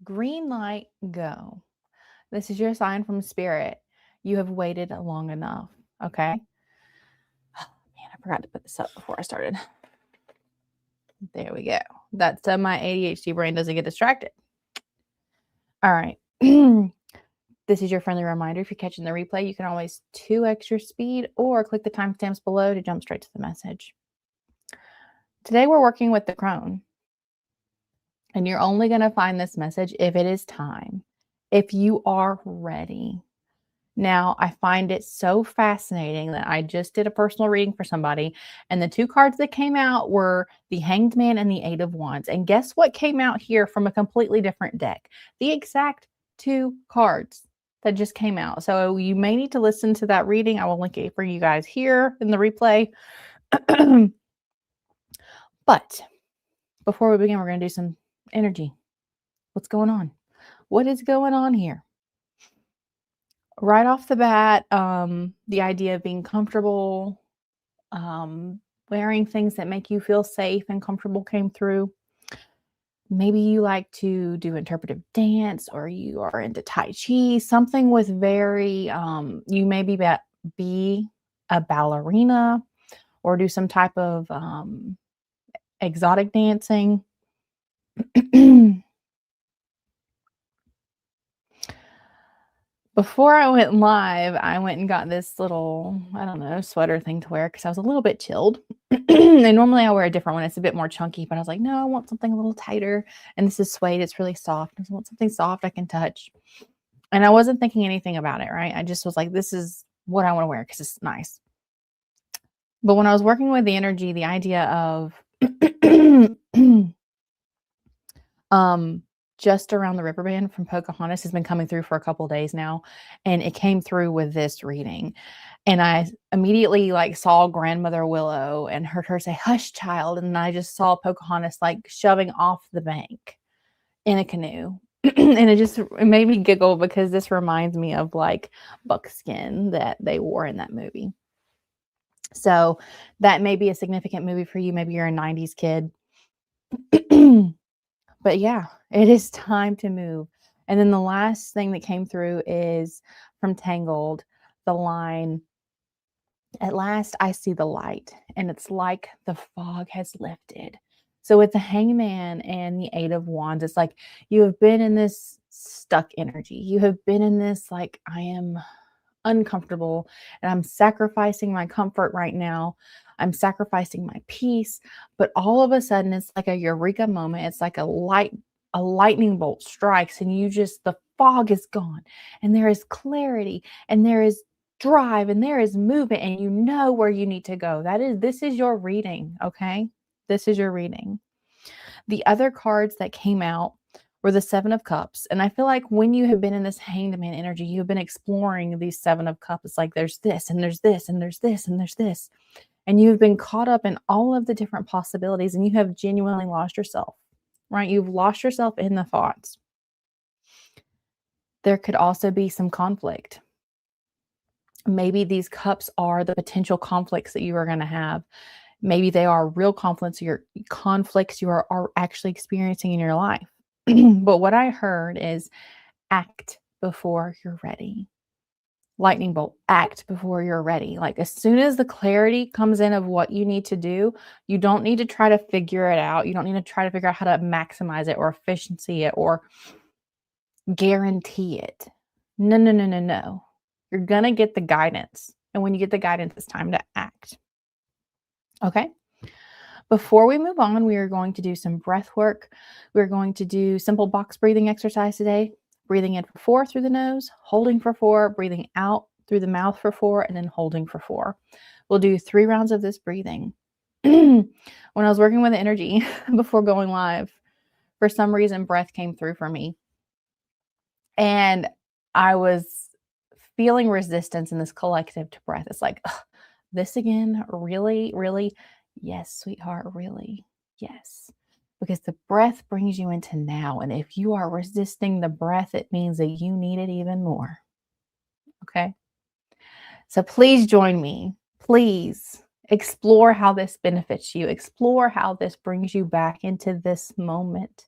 Green light, go. This is your sign from spirit. You have waited long enough. Okay. Oh, man, I forgot to put this up before I started. There we go. That's so my ADHD brain doesn't get distracted. All right. This is your friendly reminder. If you're catching the replay, you can always 2x your speed or click the timestamps below to jump straight to the message. Today we're working with the crone. And you're only going to find this message if it is time, if you are ready. Now, I find it so fascinating that I just did a personal reading for somebody, and the 2 cards that came out were the Hanged Man and the 8 of Wands. And guess what came out here from a completely different deck? The exact 2 cards that just came out. So you may need to listen to that reading. I will link it for you guys here in the replay. But before we begin, we're going to do some energy. What's going on? What is going on here? Right off the bat, the idea of being comfortable, wearing things that make you feel safe and comfortable came through. Maybe you like to do interpretive dance, or you are into Tai Chi, something with very, you may be a ballerina or do some type of exotic dancing. Before I went live, I went and got this little, I don't know, sweater thing to wear because I was a little bit chilled. And normally I wear a different one. It's a bit more chunky, but I was like, no, I want something a little tighter. And this is suede. It's really soft. I want something soft I can touch. And I wasn't thinking anything about it, right? I just was like, this is what I want to wear because it's nice. But when I was working with the energy, the idea of just around the river band from Pocahontas has been coming through for a couple days now, and it came through with this reading. And I immediately saw Grandmother Willow and heard her say, "Hush, child." And I just saw Pocahontas shoving off the bank in a canoe. And it made me giggle because this reminds me of buckskin that they wore in that movie. So that may be a significant movie for you. Maybe you're a 90s kid. But yeah, it is time to move. And then the last thing that came through is from Tangled, the line, "At last I see the light, and it's like the fog has lifted." So with the Hangman and the 8 of Wands, it's like you have been in this stuck energy. You have been in this I am uncomfortable and I'm sacrificing my comfort right now. I'm sacrificing my peace. But all of a sudden, it's like a eureka moment. It's like a lightning bolt strikes, and the fog is gone, and there is clarity, and there is drive, and there is movement, and you know where you need to go. This is your reading. Okay. This is your reading. The other cards that came out were the 7 of Cups. And I feel like when you have been in this Hanged Man energy, you've been exploring these 7 of Cups. It's like there's this, and there's this, and there's this, and there's this. And you've been caught up in all of the different possibilities, and you have genuinely lost yourself, right? You've lost yourself in the thoughts. There could also be some conflict. Maybe these cups are the potential conflicts that you are going to have. Maybe they are real conflicts you are actually experiencing in your life. But what I heard is act before you're ready. Lightning bolt, act before you're ready. As soon as the clarity comes in of what you need to do, you don't need to try to figure it out. You don't need to try to figure out how to maximize it or efficiency it or guarantee it. No, no, no, no, no. You're going to get the guidance. And when you get the guidance, it's time to act. Okay. Before we move on, we are going to do some breath work. We're going to do simple box breathing exercise today. Breathing in for 4 through the nose, holding for 4, breathing out through the mouth for 4, and then holding for 4. We'll do 3 rounds of this breathing. When I was working with energy before going live, for some reason, breath came through for me. And I was feeling resistance in this collective to breath. It's like, this again? Really? Really? Yes, sweetheart, really? Yes. Because the breath brings you into now. And if you are resisting the breath, it means that you need it even more. Okay? So please join me. Please explore how this benefits you. Explore how this brings you back into this moment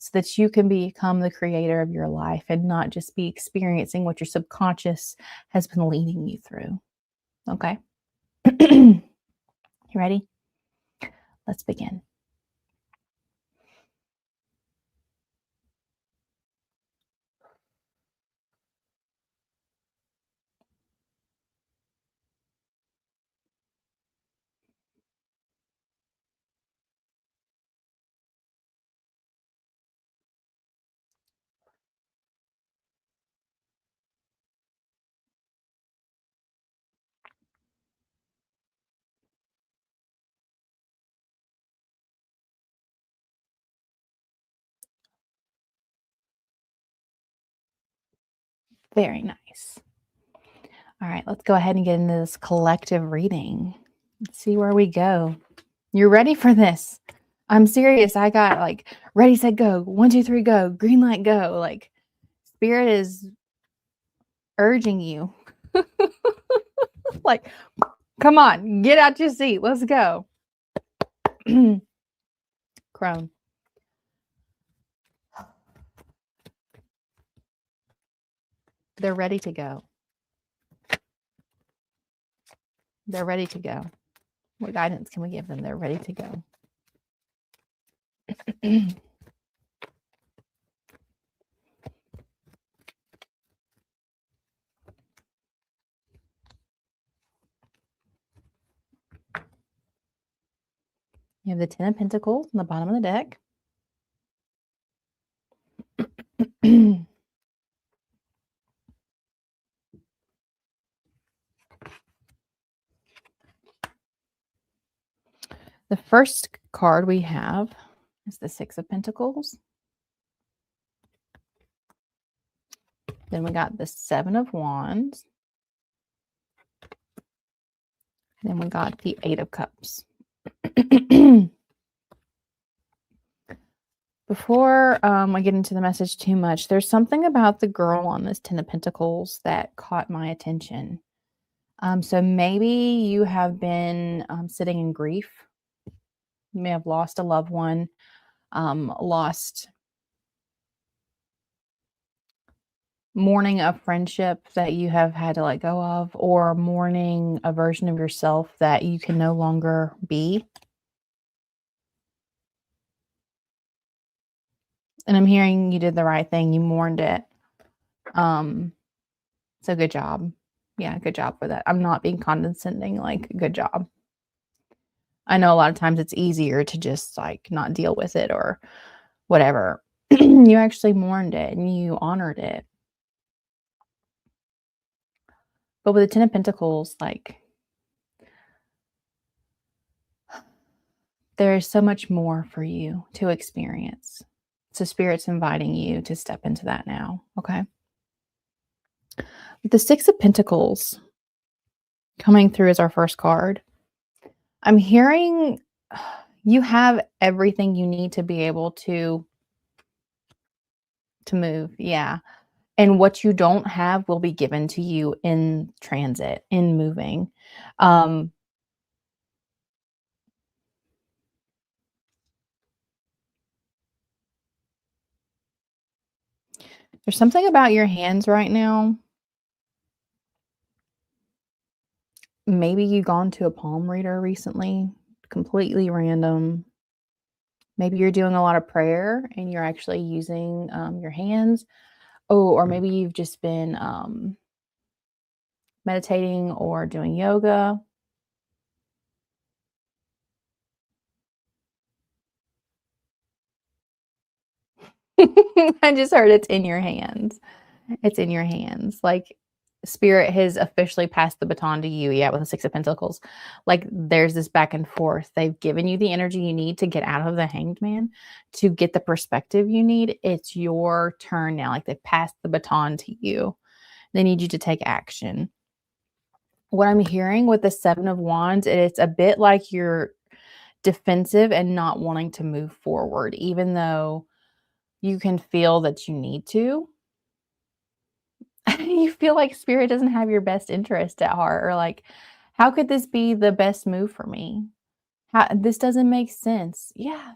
so that you can become the creator of your life and not just be experiencing what your subconscious has been leading you through. Okay. You ready? Let's begin. Very nice. All right, let's go ahead and get into this collective reading. Let's see where we go. You're ready for this? I'm serious. I got like ready, set, go. 1, 2, 3, go. Green light, go. Like spirit is urging you. Like, come on, get out your seat. Let's go. Crone. They're ready to go. They're ready to go. What guidance can we give them? They're ready to go. You have the 10 of Pentacles on the bottom of the deck. The first card we have is the 6 of Pentacles. Then we got the 7 of Wands. Then we got the 8 of Cups. Before I get into the message too much, there's something about the girl on this 10 of Pentacles that caught my attention. So maybe you have been sitting in grief. You may have lost a loved one, lost mourning a friendship that you have had to let go of, or mourning a version of yourself that you can no longer be. And I'm hearing you did the right thing. You mourned it. So good job. Yeah, good job for that. I'm not being condescending, like, good job. I know a lot of times it's easier to just like not deal with it or whatever. You actually mourned it and you honored it. But with the 10 of Pentacles, like, there is so much more for you to experience. So Spirit's inviting you to step into that now, okay? With the 6 of Pentacles coming through as our first card, I'm hearing you have everything you need to be able to move. Yeah. And what you don't have will be given to you in transit, in moving. There's something about your hands right now. Maybe you gone to a palm reader recently, completely random. Maybe you're doing a lot of prayer and you're actually using your hands. Oh, or maybe you've just been meditating or doing yoga. I just heard it's in your hands. It's in your hands. Like Spirit has officially passed the baton to you. Yeah, with the 6 of Pentacles. Like there's this back and forth. They've given you the energy you need to get out of the Hanged Man, to get the perspective you need. It's your turn now. Like they've passed the baton to you. They need you to take action. What I'm hearing with the 7 of Wands, it's a bit like you're defensive and not wanting to move forward, even though you can feel that you need to. You feel like Spirit doesn't have your best interest at heart, or like, how could this be the best move for me? This doesn't make sense. Yeah.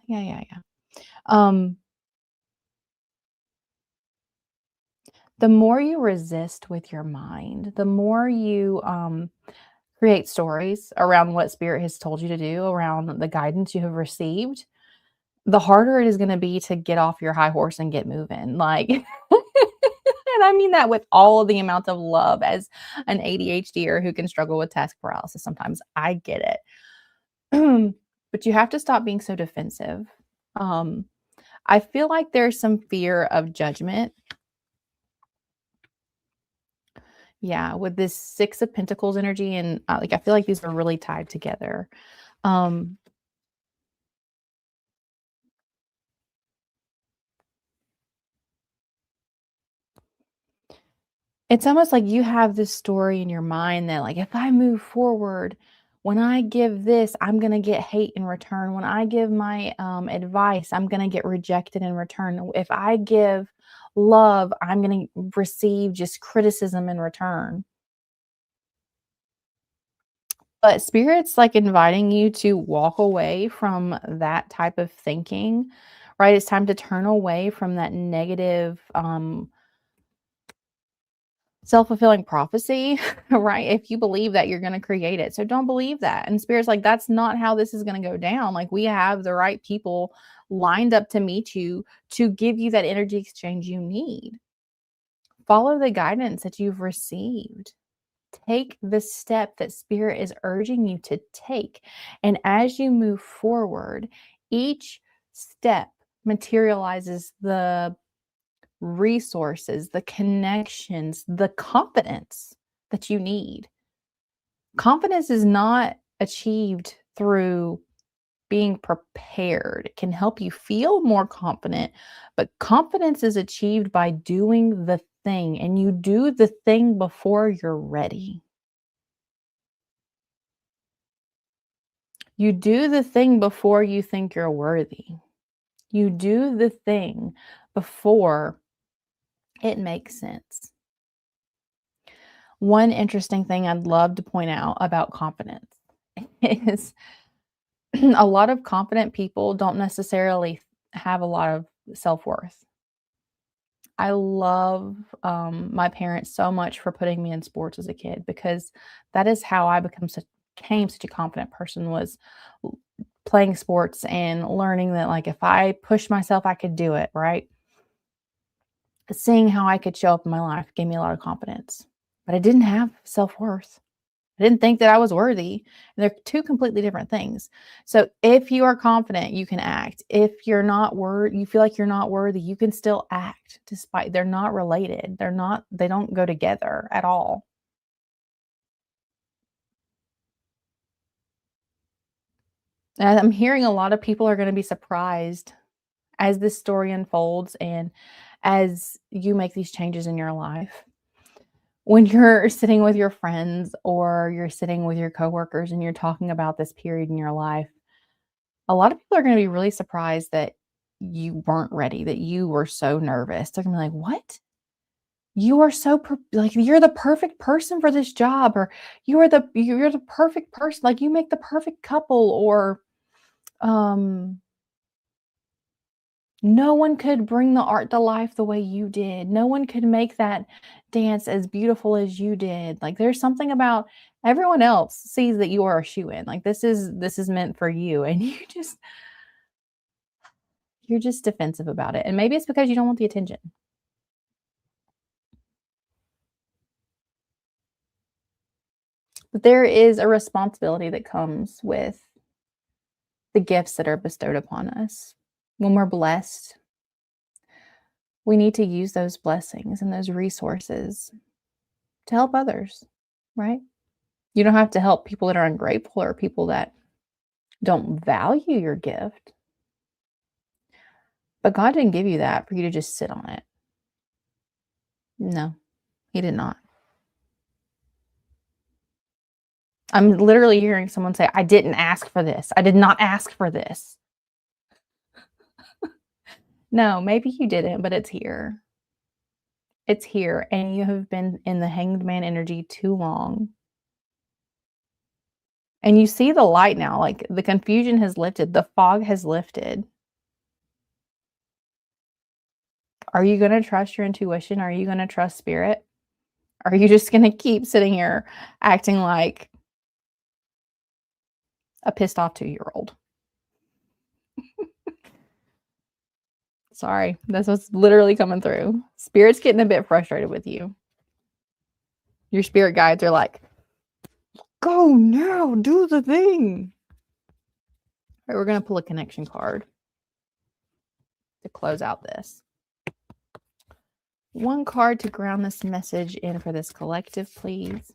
The more you resist with your mind, the more you create stories around what spirit has told you to do, around the guidance you have received, the harder it is going to be to get off your high horse and get moving. Like, and I mean that with all of the amount of love as an ADHDer who can struggle with task paralysis sometimes. I get it. But you have to stop being so defensive. Um, I feel like there's some fear of judgment. Yeah, with this 6 of Pentacles energy and, like, I feel like these are really tied together. Um, it's almost like you have this story in your mind that, like, if I move forward, when I give this, I'm gonna get hate in return. When I give my, advice, I'm gonna get rejected in return. If I give love, I'm gonna receive just criticism in return. But spirit's, like, inviting you to walk away from that type of thinking, right? It's time to turn away from that negative, self-fulfilling prophecy, right? If you believe that, you're gonna create it. So don't believe that. And spirit's like, "That's not how this is gonna go down." Like, we have the right people lined up to meet you, to give you that energy exchange you need. Follow the guidance that you've received. Take the step that spirit is urging you to take. And as you move forward, each step materializes the resources, the connections, the confidence that you need. Confidence is not achieved through being prepared. It can help you feel more confident, but confidence is achieved by doing the thing, and you do the thing before you're ready. You do the thing before you think you're worthy. You do the thing before it makes sense. One interesting thing I'd love to point out about confidence is a lot of confident people don't necessarily have a lot of self-worth. I love, my parents so much for putting me in sports as a kid, because that is how I became such a confident person, was l playing sports and learning that, like, if I pushed myself, I could do it, right? Seeing how I could show up in my life gave me a lot of confidence, but I didn't have self-worth. I didn't think that I was worthy. And they're two completely different things. So if you are confident, you can act. If you're not you feel like you're not worthy, you can still act, despite they're not related. They don't go together at all. And I'm hearing a lot of people are going to be surprised as this story unfolds and as you make these changes in your life. When you're sitting with your friends or you're sitting with your coworkers and you're talking about this period in your life, a lot of people are gonna be really surprised that you weren't ready, that you were so nervous. They're gonna be like, "What? You are so like, you're the perfect person for this job," or you're the perfect person, like, you make the perfect couple," or, um, "No one could bring the art to life the way you did. No one could make that dance as beautiful as you did." Like, there's something about everyone else sees that you are a shoo-in, like, this is meant for you, and you're just defensive about it, and maybe it's because you don't want the attention. But there is a responsibility that comes with the gifts that are bestowed upon us. When we're blessed, we need to use those blessings and those resources to help others, right? You don't have to help people that are ungrateful or people that don't value your gift, but God didn't give you that for you to just sit on it. No, He did not. I'm literally hearing someone say, "I didn't ask for this. I did not ask for this." No, maybe you didn't, but it's here. It's here, and you have been in the hanged man energy too long. And you see the light now, like, the confusion has lifted, the fog has lifted. Are you going to trust your intuition? Are you going to trust spirit? Are you just going to keep sitting here acting like a pissed off 2-year-old? Sorry, that's what's literally coming through. Spirit's getting a bit frustrated with you. Your spirit guides are like, go now, do the thing. All right, we're going to pull a connection card to close out this. One card to ground this message in for this collective, please.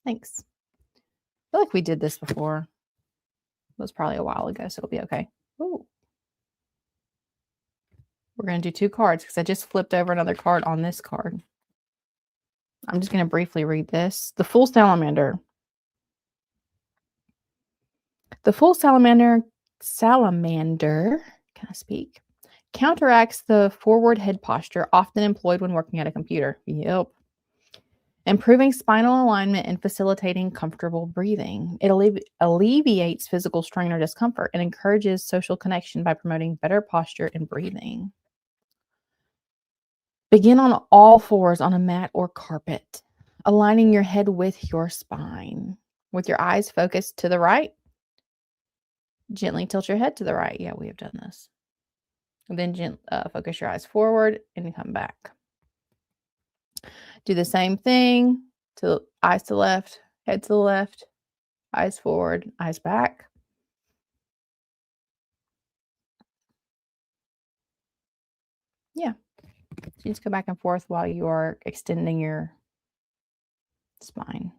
Thanks. I feel like we did this before. It was probably a while ago, so it'll be okay. Ooh. We're going to do 2 cards because I just flipped over another card on this card. I'm just going to briefly read this. The Full Salamander. The Full Salamander, can I speak? Counteracts the forward head posture often employed when working at a computer. Yep. Improving spinal alignment and facilitating comfortable breathing. It alleviates physical strain or discomfort and encourages social connection by promoting better posture and breathing. Begin on all fours on a mat or carpet, aligning your head with your spine. With your eyes focused to the right, gently tilt your head to the right. Yeah, we have done this. And then focus your eyes forward and come back. Do the same thing. To eyes to the left, head to the left, eyes forward, eyes back. Yeah. So you just go back and forth while you are extending your spine.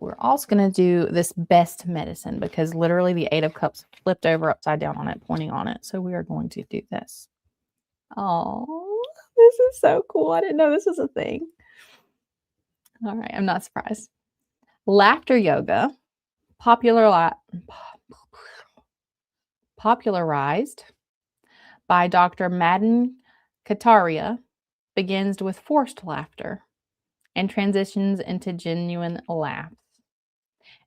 We're also going to do this best medicine because literally the 8 of Cups flipped over upside down on it, pointing on it. So we are going to do this. Oh, this is so cool. I didn't know this was a thing. All right, I'm not surprised. Laughter yoga, popularized by Dr. Madan Kataria, begins with forced laughter and transitions into genuine laughs.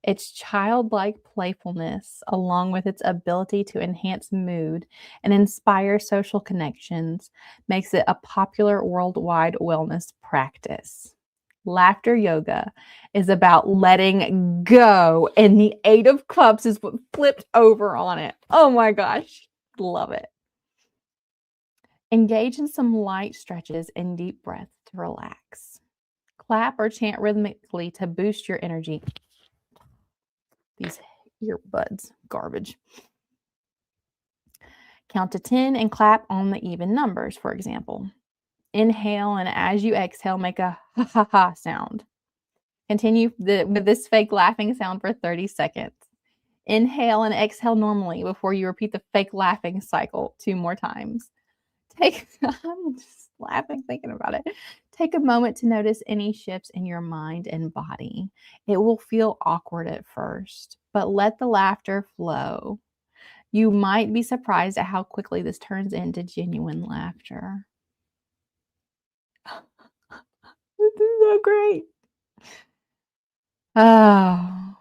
Its childlike playfulness, along with its ability to enhance mood and inspire social connections, makes it a popular worldwide wellness practice. Laughter yoga is about letting go, and the 8 of Cups is what flipped over on it. Oh my gosh, love it. Engage in some light stretches and deep breaths to relax. Clap or chant rhythmically to boost your energy. These earbuds, garbage. Count to 10 and clap on the even numbers, for example. Inhale, and as you exhale, make a ha ha ha sound. Continue with this fake laughing sound for 30 seconds. Inhale and exhale normally before you repeat the fake laughing cycle 2 more times. I'm just laughing thinking about it. Take a moment to notice any shifts in your mind and body. It will feel awkward at first, but let the laughter flow. You might be surprised at how quickly this turns into genuine laughter. This is so great. Oh,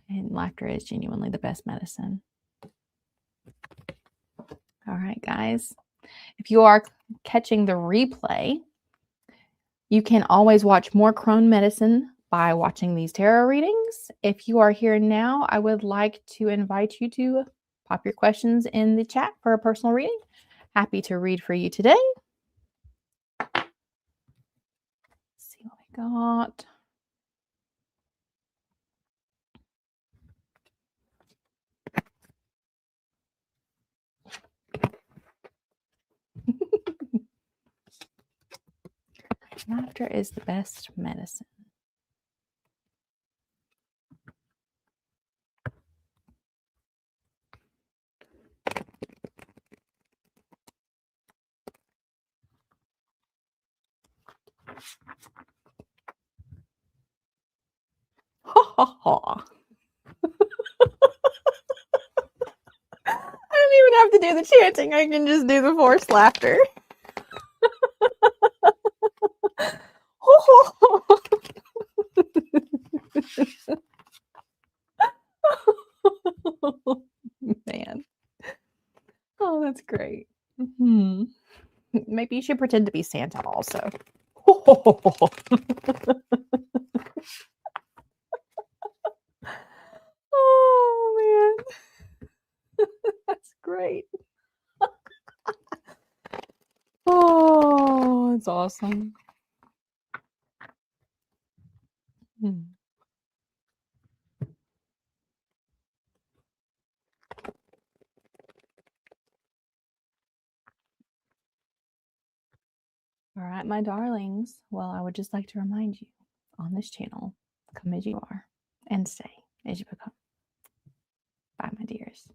and laughter is genuinely the best medicine. All right, guys. If you are catching the replay, you can always watch more Crone medicine by watching these tarot readings. If you are here now, I would like to invite you to pop your questions in the chat for a personal reading. Happy to read for you today. Let's see what we got. Laughter is the best medicine. Ha ha ha. I don't even have to do the chanting. I can just do the forced laughter. Man. Oh, that's great. Maybe you should pretend to be Santa also. Oh, man. That's great. Oh, it's awesome. Mm. All right, my darlings. Well, I would just like to remind you on this channel, come as you are and stay as you become. Bye, my dears.